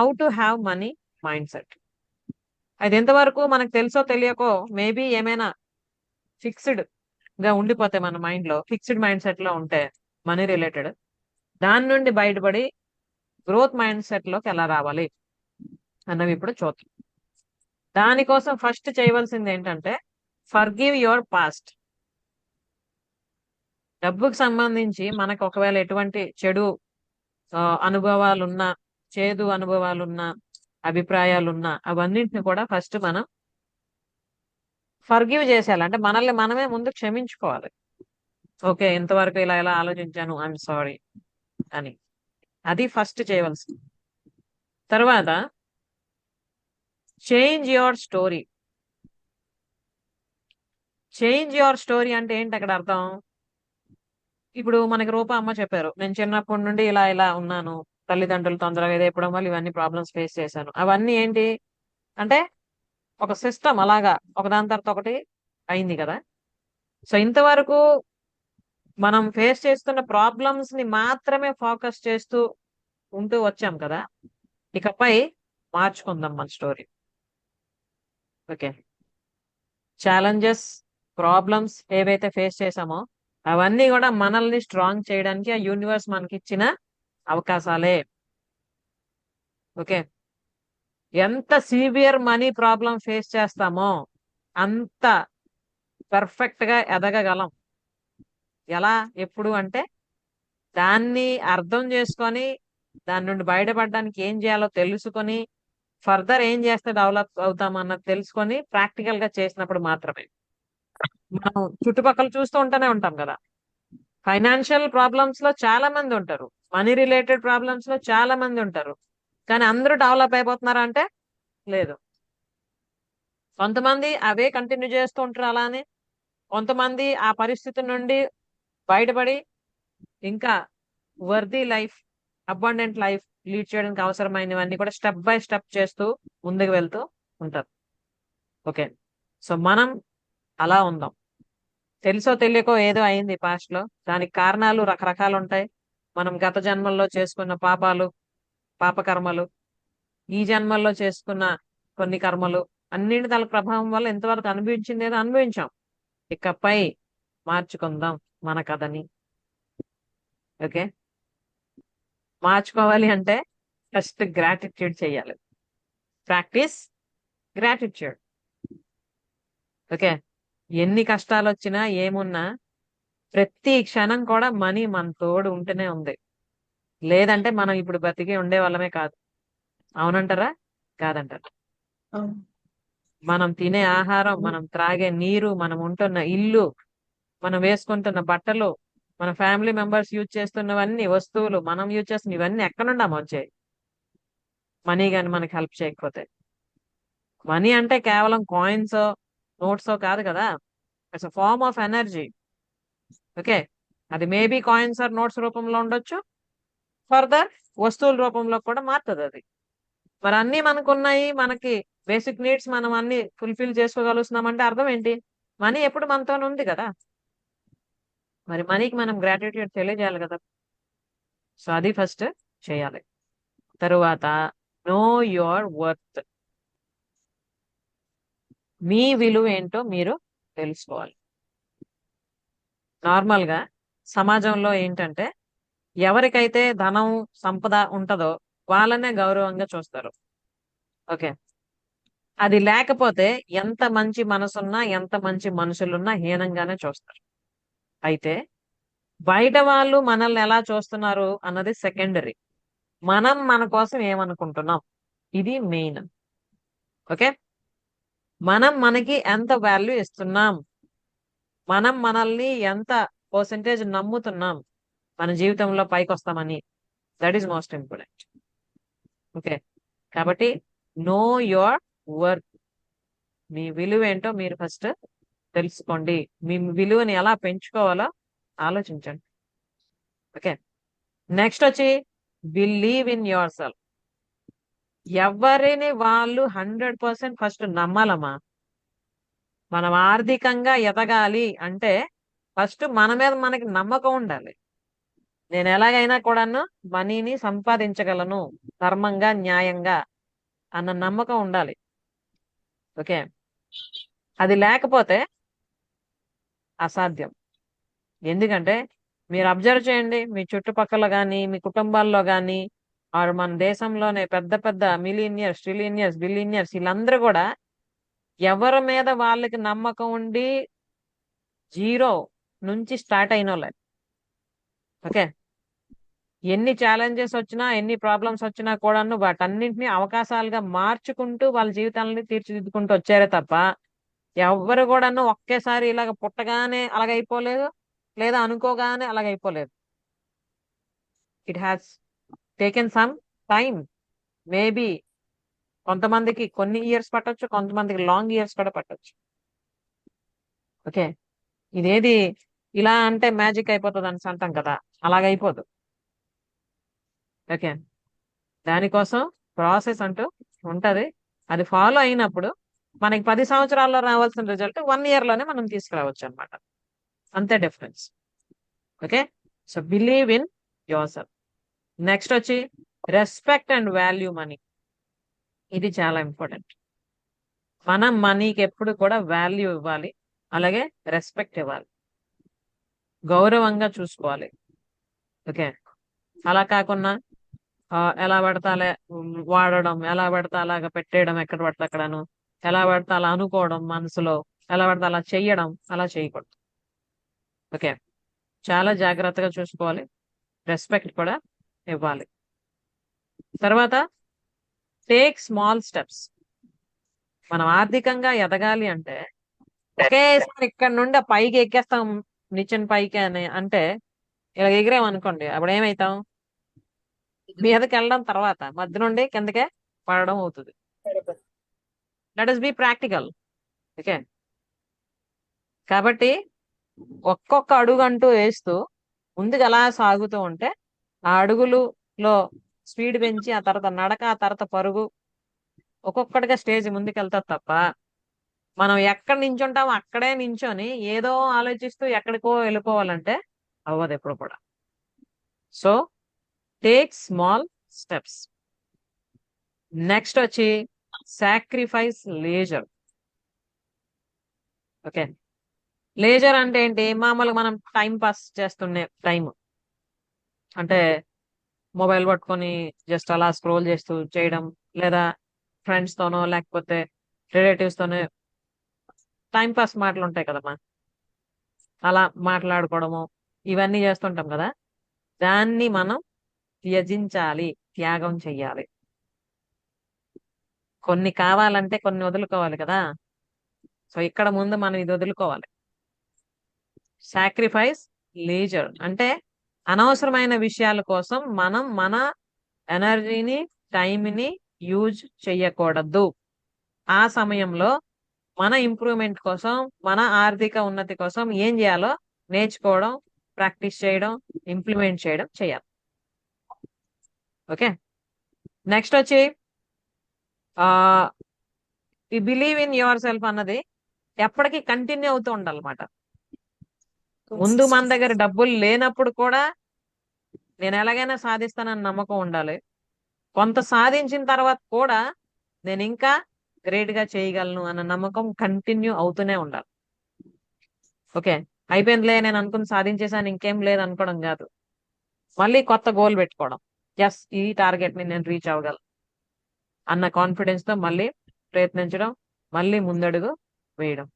How to have money mind set. అది ఎంతవరకు మనకు తెలుసో తెలియకో మేబీ ఏమైనా ఫిక్స్డ్ గా ఉండిపోతే మన మైండ్ లో, ఫిక్స్డ్ మైండ్ సెట్ లో ఉంటే మనీ రిలేటెడ్, దాని నుండి బయటపడి గ్రోత్ మైండ్ సెట్ లోకి ఎలా రావాలి అన్నవి ఇప్పుడు చూద్దాం. దానికోసం ఫస్ట్ చేయవలసింది ఏంటంటే ఫర్గివ్ యువర్ పాస్ట్. డబ్బుకు సంబంధించి మనకు ఒకవేళ ఎటువంటి చెడు అనుభవాలున్నా, చేదు అనుభవాలున్నా, అభిప్రాయాలున్నా, అవన్నింటిని కూడా ఫస్ట్ మనం ఫర్గివ్ చేసేయాలి. అంటే మనల్ని మనమే ముందు క్షమించుకోవాలి. ఓకే, ఇంతవరకు ఇలా ఇలా ఆలోచించాను, ఐఎమ్ సారీ అని. అది ఫస్ట్ చేయవలసింది. తర్వాత change your story. Change your story అంటే ఏంటి అక్కడ అర్థం? ఇప్పుడు మనకి రూపా అమ్మ చెప్పారు, నేను చిన్నప్పటి నుండి ఇలా ఇలా ఉన్నాను, తల్లిదండ్రులు తొందరగా ఎదగడం వల్ల ఇవన్నీ ప్రాబ్లమ్స్ ఫేస్ చేశాను. అవన్నీ ఏంటి అంటే ఒక సిస్టమ్ అలాగా ఒకదాని తర్వాత ఒకటి అయింది కదా. సో ఇంతవరకు మనం ఫేస్ చేస్తున్న ప్రాబ్లమ్స్ ని మాత్రమే ఫోకస్ చేస్తూ ఉంటూ వచ్చాం కదా. ఇకపై మార్చుకుందాం మన స్టోరీ. ఓకే, ఛాలెంజెస్, ప్రాబ్లమ్స్ ఏవైతే ఫేస్ చేసామో అవన్నీ కూడా మనల్ని స్ట్రాంగ్ చేయడానికి ఆ యూనివర్స్ మనకి ఇచ్చిన అవకాశాలే. ఓకే, ఎంత సివియర్ మనీ ప్రాబ్లం ఫేస్ చేస్తామో అంత పర్ఫెక్ట్ గా ఎదగగలం. ఎలా, ఎప్పుడు అంటే దాన్ని అర్థం చేసుకొని దాని నుండి బయటపడడానికి ఏం చేయాలో తెలుసుకొని ఫర్దర్ ఏం చేస్తే డెవలప్ అవుతాం అన్నది తెలుసుకొని ప్రాక్టికల్ గా చేసినప్పుడు మాత్రమే. మనం చుట్టుపక్కల చూస్తూ ఉంటూనే ఉంటాం కదా, ఫైనాన్షియల్ ప్రాబ్లమ్స్ లో చాలా మంది ఉంటారు, మనీ రిలేటెడ్ ప్రాబ్లమ్స్ లో చాలా మంది ఉంటారు, కానీ అందరూ డెవలప్ అయిపోతున్నారా అంటే లేదు. కొంతమంది అవే కంటిన్యూ చేస్తూ ఉంటారు అలానే, కొంతమంది ఆ పరిస్థితి నుండి బయటపడి ఇంకా worthy life, abundant life lead చేయడానికి అవసరమైనవన్నీ కూడా స్టెప్ బై స్టెప్ చేస్తూ ముందుకు వెళ్తూ ఉంటారు. ఓకే, సో మనం అలా ఉందాం. తెలుసో తెలియకో ఏదో అయింది పాస్ట్ లో, దానికి కారణాలు రకరకాలు ఉంటాయి. మనం గత జన్మల్లో చేసుకున్న పాపాలు, పాపకర్మలు, ఈ జన్మల్లో చేసుకున్న కొన్ని కర్మలు, అన్నింటి తల ప్రభావం వల్ల ఎంతవరకు అనుభవించింది ఏదో అనుభవించాం. ఇకపై మార్చుకుందాం మన కథని. ఓకే, మార్చుకోవాలి అంటే ఫస్ట్ గ్రాటిట్యూడ్ చేయాలి. Practice gratitude. ఓకే, ఎన్ని కష్టాలు వచ్చినా ఏమున్నా ప్రతి క్షణం కూడా మనీ మన తోడు ఉంటూనే ఉంది. లేదంటే మనం ఇప్పుడు బతికి ఉండే వాళ్ళమే కాదు. అవునంటారా కాదంటారా? అవును. మనం తినే ఆహారం, మనం త్రాగే నీరు, మనం ఉంటున్న ఇల్లు, మనం వేసుకుంటున్న బట్టలు, మన ఫ్యామిలీ మెంబర్స్ యూజ్ చేస్తున్నవన్నీ వస్తువులు, మనం యూజ్ చేస్తున్న ఇవన్నీ ఎక్కడ నుండి వచ్చాయి? మనీ కానీ మనకి హెల్ప్ చేయకపోతే. మనీ అంటే కేవలం కాయిన్స్, నోట్స్ కాదు కదా, it's a form of energy. Okay, అది మేబీ కాయిన్స్ ఆర్ నోట్స్ రూపంలో ఉండొచ్చు, ఫర్దర్ వస్తువుల రూపంలో కూడా మారుతుంది అది. మరి అన్ని మనకు ఉన్నాయి, మనకి బేసిక్ నీడ్స్ మనం అన్ని ఫుల్ఫిల్ చేసుకోగలుగుతున్నాం అంటే అర్థం ఏంటి? మనీ ఎప్పుడు మనతో ఉంది కదా. మరి మనీకి మనం గ్రాటిట్యూడ్ తెలియజేయాలి కదా. సో అది ఫస్ట్ చేయాలి. తరువాత నో యువర్ వర్త్. మీ విలువ ఏంటో మీరు తెలుసుకోవాలి. నార్మల్ గా సమాజంలో ఏంటంటే ఎవరికైతే ధనం, సంపద ఉంటుందో వాళ్ళనే గౌరవంగా చూస్తారు. ఓకే, అది లేకపోతే ఎంత మంచి మనసున్నా, ఎంత మంచి మనుషులున్నా హీనంగానే చూస్తారు. అయితే బయట వాళ్ళు మనల్ని ఎలా చూస్తున్నారు అన్నది సెకండరీ. మనం మన కోసం ఏమనుకుంటున్నాం, ఇది మెయిన్. ఓకే, మనం మనకి ఎంత వాల్యూ ఇస్తున్నాం, మనం మనల్ని ఎంత పర్సెంటేజ్ నమ్ముతున్నాం మన జీవితంలో పైకి వస్తామని, that is most important. Okay, కాబట్టి నో యువర్ వర్త్. మీ విలువ ఏంటో మీరు ఫస్ట్ తెలుసుకోండి. మీ విలువని ఎలా పెంచుకోవాలో ఆలోచించండి. ఓకే, నెక్స్ట్ వచ్చి బిలీవ్ ఇన్ యువర్ సెల్ఫ్. ఎవరిని వాళ్ళు 100% ఫస్ట్ నమ్మాలమ్మా. మనం ఆర్థికంగా ఎదగాలి అంటే ఫస్ట్ మన మీద మనకి నమ్మకం ఉండాలి. నేను ఎలాగైనా కూడాను మనీని సంపాదించగలను ధర్మంగా, న్యాయంగా అన్న నమ్మకం ఉండాలి. ఓకే, అది లేకపోతే అసాధ్యం. ఎందుకంటే మీరు అబ్జర్వ్ చేయండి, మీ చుట్టుపక్కల కానీ మీ కుటుంబాల్లో కానీ ఆరు మన దేశంలోనే పెద్ద పెద్ద మిలీనియర్స్, ట్రిలినియర్స్, బిలినియర్స్ వీళ్ళందరూ కూడా ఎవరి మీద వాళ్ళకి నమ్మకం ఉండి జీరో నుంచి స్టార్ట్ అయిన వాళ్ళే. ఓకే, ఎన్ని ఛాలెంజెస్ వచ్చినా ఎన్ని ప్రాబ్లమ్స్ వచ్చినా కూడాను వాటన్నింటినీ అవకాశాలుగా మార్చుకుంటూ వాళ్ళ జీవితాలని తీర్చిదిద్దుకుంటూ వచ్చారే తప్ప ఎవరు కూడాను ఒకేసారి ఇలాగ పుట్టగానే అలాగైపోలేదు, లేదా అనుకోగానే అలాగైపోలేదు. It has taken some time. Maybe కొంతమందికి కొన్ని ఇయర్స్ పట్టొచ్చు, కొంతమందికి లాంగ్ ఇయర్స్ కూడా పట్టొచ్చు. ఓకే, ఇదేది ఇలా అంటే మ్యాజిక్ అయిపోతుంది అని అంటాం కదా, అలాగైపోదు. ఓకే, దానికోసం ప్రాసెస్ అంటూ ఉంటది. అది ఫాలో అయినప్పుడు మనకి 10 సంవత్సరాల్లో రావాల్సిన రిజల్ట్ 1 year లోనే మనం తీసుకురావచ్చు అనమాట. అంతే difference. Okay, so believe in your self. Next వచ్చి రెస్పెక్ట్ అండ్ వాల్యూ మనీ. ఇది చాలా ఇంపార్టెంట్. మనం మనీకి ఎప్పుడు కూడా వాల్యూ ఇవ్వాలి, అలాగే రెస్పెక్ట్ ఇవ్వాలి, గౌరవంగా చూసుకోవాలి. ఓకే, అలా కాకుండా ఎలా పడితే అలా వాడడం, ఎలా పడితే అలాగా పెట్టేయడం, ఎక్కడ పడితే అక్కడను, ఎలా పడితే అలా అనుకోవడం మనసులో, ఎలా పడితే అలా చెయ్యడం, అలా చేయకూడదు. ఓకే, చాలా జాగ్రత్తగా చూసుకోవాలి, రెస్పెక్ట్ కూడా ఇవ్వాలి. తర్వాత టేక్ స్మాల్ స్టెప్స్. మనం ఆర్థికంగా ఎదగాలి అంటే ఒకేసారి ఇక్కడ నుండి ఆ పైకి ఎక్కేస్తాం, నిచ్చెన పైకి అని అంటే ఇలా ఎగిరామనుకోండి, అప్పుడు ఏమవుతాం, మీదకి వెళ్ళడం తర్వాత మధ్య నుండి కిందకే పడడం అవుతుంది. Let us be practical. Okay, కాబట్టి ఒక్కొక్క అడుగు అంటూ వేస్తూ ముందుకు అలా సాగుతూ ఉంటే ఆ అడుగులలో స్పీడ్ పెంచి ఆ తర్వాత నడక, ఆ తర్వాత పరుగు, ఒక్కొక్కటిగా స్టేజ్ ముందుకు వెళ్తారు తప్ప మనం ఎక్కడ నించుంటామో అక్కడే నించొని ఏదో ఆలోచిస్తూ ఎక్కడికో వెళ్ళిపోవాలంటే అవ్వదు ఎప్పుడు కూడా. So take small steps. Next వచ్చి సాక్రిఫైస్ లేజర్. ఓకే, లేజర్ అంటే ఏంటి, మామూలుగా మనం టైం పాస్ చేస్తుండే టైం అంటే మొబైల్ పట్టుకొని జస్ట్ అలా స్క్రోల్ చేస్తూ చేయడం, లేదా ఫ్రెండ్స్ తోనో లేకపోతే రిలేటివ్స్ తోనో టైం పాస్ మాటలు ఉంటాయి కదమ్మా, అలా మాట్లాడుకోవడము, ఇవన్నీ చేస్తుంటాం కదా, దాన్ని మనం త్యజించాలి, త్యాగం చెయ్యాలి. కొన్ని కావాలంటే కొన్ని వదులుకోవాలి కదా, సో ఇక్కడ ముందు మనం ఇది వదులుకోవాలి. సాక్రిఫైస్ లీజర్ అంటే అనవసరమైన విషయాల కోసం మనం మన ఎనర్జీని, టైంని యూజ్ చెయ్యకూడదు. ఆ సమయంలో మన ఇంప్రూవ్మెంట్ కోసం, మన ఆర్థిక ఉన్నతి కోసం ఏం చేయాలో నేర్చుకోవడం, ప్రాక్టీస్ చేయడం, ఇంప్లిమెంట్ చేయడం చేయాలి. ఓకే, నెక్స్ట్ వచ్చి ఈ బిలీవ్ ఇన్ యువర్ సెల్ఫ్ అన్నది ఎప్పటికీ కంటిన్యూ అవుతూ ఉండాలన్నమాట. ముందు మన దగ్గర డబ్బులు లేనప్పుడు కూడా నేను ఎలాగైనా సాధిస్తానని నమ్మకం ఉండాలి. కొంత సాధించిన తర్వాత కూడా నేను ఇంకా గ్రేట్ గా చేయగలను అన్న నమ్మకం కంటిన్యూ అవుతూనే ఉండాలి. ఓకే, అయిపోయిందిలే నేను అనుకుని సాధించేసాను ఇంకేం లేదు అనుకోవడం కాదు, మళ్ళీ కొత్త గోల్ పెట్టుకోవడం. ఎస్, ఈ టార్గెట్ ని నేను రీచ్ అవ్వగలను అన్న కాన్ఫిడెన్స్ తో మళ్ళీ ప్రయత్నించడం, మళ్ళీ ముందడుగు వేయడం.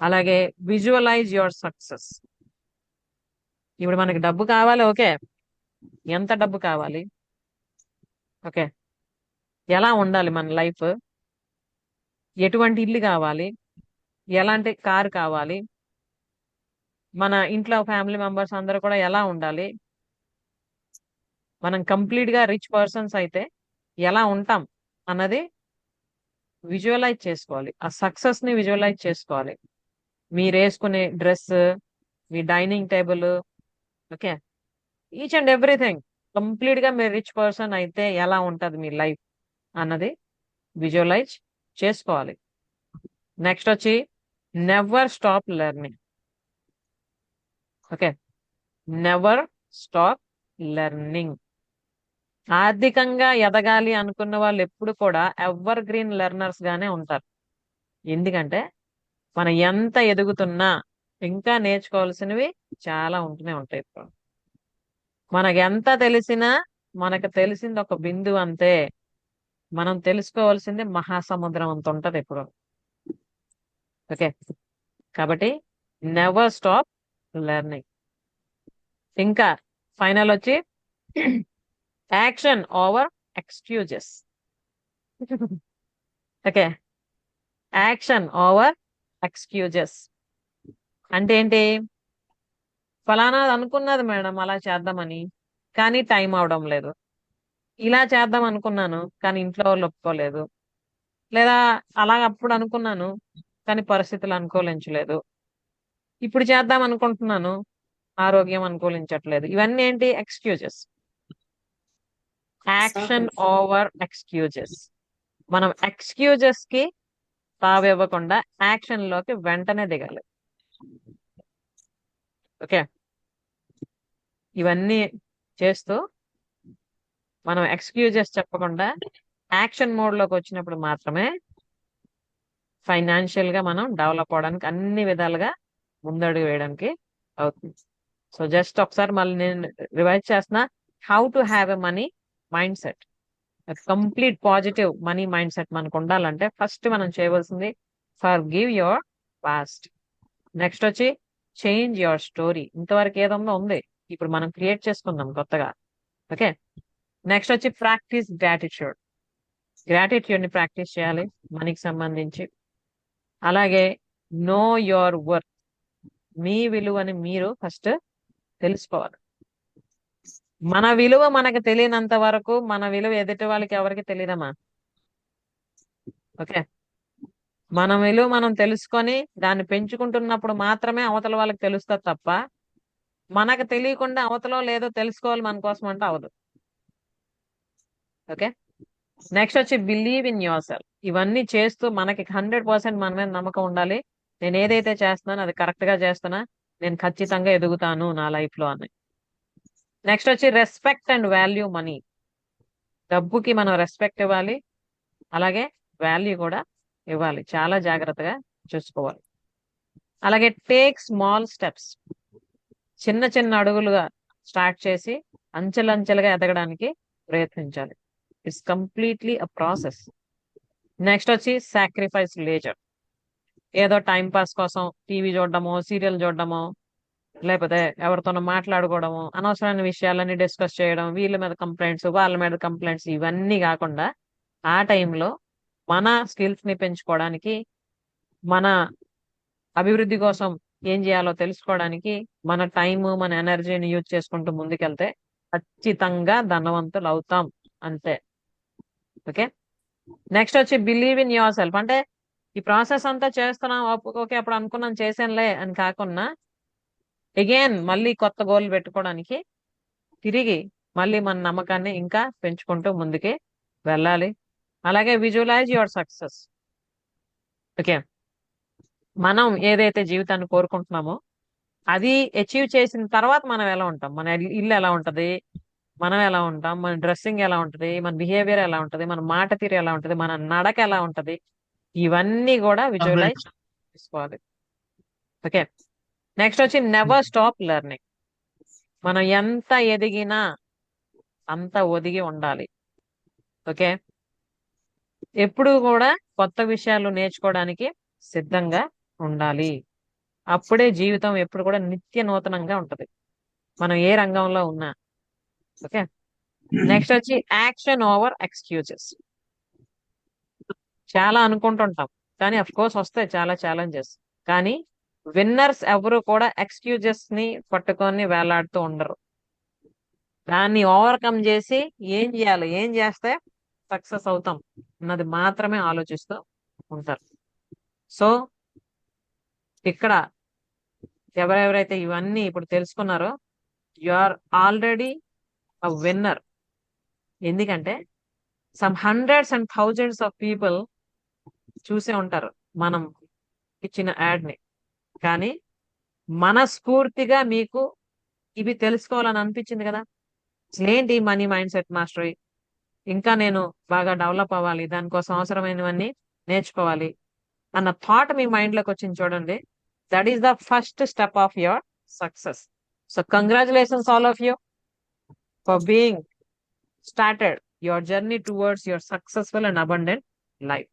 అలాగే విజువలైజ్ యువర్ సక్సెస్. ఇప్పుడు మనకి డబ్బు కావాలి, ఓకే, ఎంత డబ్బు కావాలి, ఓకే, ఎలా ఉండాలి మన లైఫ్, ఎటువంటి ఇల్లు కావాలి, ఎలాంటి కారు కావాలి, మన ఇంట్లో ఫ్యామిలీ మెంబర్స్ అందరూ కూడా ఎలా ఉండాలి, మనం కంప్లీట్ గా రిచ్ పర్సన్స్ అయితే ఎలా ఉంటాం అన్నది విజువలైజ్ చేసుకోవాలి. ఆ సక్సెస్ ని విజువలైజ్ చేసుకోవాలి. మీరు వేసుకునే dress, me dining table, okay, each and everything complete గా మీరు రిచ్ పర్సన్ అయితే ఎలా ఉంటది మీ లైఫ్ అన్నది విజువలైజ్ చేసుకోవాలి. నెక్స్ట్ వచ్చి never stop learning. Okay, never stop learning. ఆర్థికంగా ఎదగాలి అనుకున్న వాళ్ళు ఎప్పుడు కూడా ఎవర్ గ్రీన్ లెర్నర్స్ గానే ఉంటారు. ఎందుకంటే మనం ఎంత ఎదుగుతున్నా ఇంకా నేర్చుకోవాల్సినవి చాలా ఉంటూనే ఉంటాయి. ఇప్పుడు మనకు ఎంత తెలిసినా మనకు తెలిసింది ఒక బిందువు అంతే. మనం తెలుసుకోవాల్సింది మహాసముద్రం అంత ఉంటది ఇప్పుడు. ఓకే, కాబట్టి నెవర్ స్టాప్ లెర్నింగ్. ఇంకా ఫైనల్ వచ్చి action over excuses. Okay, action over excuses అంటే ఏంటి? ఫలానా అనుకున్నది మేడం అలా చేద్దామని, కానీ టైం అవడం లేదు. ఇలా చేద్దాం అనుకున్నాను కానీ ఇంట్లో వాళ్ళు ఒప్పుకోలేదు. లేదా అలా అప్పుడు అనుకున్నాను కానీ పరిస్థితులు అనుకూలించలేదు. ఇప్పుడు చేద్దాం అనుకుంటున్నాను, ఆరోగ్యం అనుకూలించట్లేదు. ఇవన్నీ ఏంటి? ఎక్స్క్యూజెస్. Action over excuses. మనం ఎక్స్క్యూజెస్ కి తావివ్వకుండా యాక్షన్ లోకి వెంటనే దిగాలి. ఓకే, ఇవన్నీ చేస్తూ మనం ఎక్స్క్యూజెస్ చెప్పకుండా యాక్షన్ మోడ్ లోకి వచ్చినప్పుడు మాత్రమే ఫైనాన్షియల్ గా మనం డెవలప్ అవడానికి అన్ని విధాలుగా ముందడుగు వేయడానికి అవుతుంది. సో జస్ట్ ఒకసారి మళ్ళీ నేను రివైజ్ చేస్తున్నా. How to have a money mind set. Complete positive money mind set మనకు ఉండాలంటే ఫస్ట్ మనం చేయవలసింది for give your past. Next వచ్చి చేంజ్ యువర్ స్టోరీ. ఇంతవరకు ఏదన్నా ఉంది, ఇప్పుడు మనం క్రియేట్ చేసుకుందాం కొత్తగా. ఓకే, నెక్స్ట్ వచ్చి ప్రాక్టీస్ గ్రాటిట్యూడ్. గ్రాటిట్యూడ్ ని ప్రాక్టీస్ చేయాలి మనీకి సంబంధించి. అలాగే నో యువర్ వర్త్. మీ విలువని మీరు ఫస్ట్ తెలుసుకోవాలి. మన విలువ మనకు తెలియనంత వరకు మన విలువ ఎదుటి వాళ్ళకి ఎవరికి తెలియదమ్మా. ఓకే, మన విలువ మనం తెలుసుకొని దాన్ని పెంచుకుంటున్నప్పుడు మాత్రమే అవతల వాళ్ళకి తెలుస్తుంది తప్ప మనకు తెలియకుండా అవతలో లేదో తెలుసుకోవాలి మన కోసం అంటే అవదు. ఓకే, నెక్స్ట్ వచ్చి బిలీవ్ ఇన్ యువర్ సెల్ఫ్. ఇవన్నీ చేస్తూ మనకి 100% మన మీద నమ్మకం ఉండాలి. నేను ఏదైతే చేస్తున్నానో అది కరెక్ట్ గా చేస్తున్నా, నేను ఖచ్చితంగా ఎదుగుతాను నా లైఫ్ లో అని. నెక్స్ట్ వచ్చి రెస్పెక్ట్ అండ్ వాల్యూ మనీ. డబ్బుకి మనం రెస్పెక్ట్ ఇవ్వాలి, అలాగే వాల్యూ కూడా ఇవ్వాలి. చాలా జాగ్రత్తగా చూసుకోవాలి. అలాగే టేక్ స్మాల్ స్టెప్స్. చిన్న చిన్న అడుగులుగా స్టార్ట్ చేసి అంచెలంచెలుగా ఎదగడానికి ప్రయత్నించాలి. It's completely a process. Next వచ్చి సాక్రిఫైస్ లేజర్. ఏదో టైం పాస్ కోసం టీవీ చూడడమో సీరియల్ చూడడమో లేకపోతే ఎవరితోనో మాట్లాడుకోవడము, అనవసరమైన విషయాలన్నీ డిస్కస్ చేయడం, వీళ్ళ మీద కంప్లైంట్స్ వాళ్ళ మీద కంప్లైంట్స్ ఇవన్నీ కాకుండా ఆ టైంలో మన స్కిల్స్ ని పెంచుకోవడానికి, మన అభివృద్ధి కోసం ఏం చేయాలో తెలుసుకోవడానికి మన టైం మన ఎనర్జీని యూజ్ చేసుకుంటూ ముందుకెళ్తే ఖచ్చితంగా ధనవంతులు అవుతాం అంతే. ఓకే, నెక్స్ట్ వచ్చి బిలీవ్ ఇన్ యువర్ సెల్ఫ్. అంటే ఈ ప్రాసెస్ అంతా చేస్తున్నాం, ఓకే అప్పుడు అనుకున్నాం చేసానులే అని కాకుండా అగైన్ మళ్ళీ కొత్త గోల్ పెట్టుకోవడానికి తిరిగి మళ్ళీ మన నమ్మకాన్ని ఇంకా పెంచుకుంటూ ముందుకి వెళ్ళాలి. అలాగే విజువలైజ్ యువర్ సక్సెస్. ఓకే, మనం ఏదైతే జీవితాన్ని కోరుకుంటున్నామో అది అచీవ్ చేసిన తర్వాత మనం ఎలా ఉంటాం, మన ఇల్లు ఎలా ఉంటది, మనం ఎలా ఉంటాం, మన డ్రెస్సింగ్ ఎలా ఉంటది, మన బిహేవియర్ ఎలా ఉంటది, మన మాట తీరు ఎలా ఉంటది, మన నడక ఎలా ఉంటది, ఇవన్నీ కూడా విజువలైజ్ చేసుకోవాలి. ఓకే, నెక్స్ట్ వచ్చి నెవర్ స్టాప్ లెర్నింగ్. మనం ఎంత ఎదిగినా అంత ఒదిగి ఉండాలి. ఓకే, ఎప్పుడు కూడా కొత్త విషయాలు నేర్చుకోవడానికి సిద్ధంగా ఉండాలి. అప్పుడే జీవితం ఎప్పుడు కూడా నిత్య నూతనంగా ఉంటది, మనం ఏ రంగంలో ఉన్నా. ఓకే, నెక్స్ట్ వచ్చి యాక్షన్ ఓవర్ ఎక్స్క్యూజెస్. చాలా అనుకుంటుంటాం కానీ అఫ్ కోర్స్ వస్తాయి చాలా ఛాలెంజెస్, కానీ విన్నర్స్ ఎవరు కూడా ఎక్స్క్యూజెస్ ని పట్టుకొని వేలాడుతూ ఉండరు. దాన్ని ఓవర్కమ్ చేసి ఏం చేయాలి, ఏం చేస్తే సక్సెస్ అవుతాం అన్నది మాత్రమే ఆలోచిస్తూ ఉంటారు. సో ఇక్కడ ఎవరెవరైతే ఇవన్నీ ఇప్పుడు తెలుసుకున్నారో you are already a winner. ఎందుకంటే some hundreds and thousands of people చూసే ఉంటారు మనం ఇచ్చిన యాడ్ ని, కానీ మనస్ఫూర్తిగా మీకు ఇవి తెలుసుకోవాలని అనిపించింది కదా. అసలు ఏంటి మనీ మైండ్ సెట్ మాస్టరీ, ఇంకా నేను బాగా డెవలప్ అవ్వాలి, దానికోసం అవసరమైనవన్నీ నేర్చుకోవాలి అన్న థాట్ మీ మైండ్ లోకి వచ్చింది చూడండి. That is the first step of your success. So congratulations all of you for being started your journey towards your successful and abundant life.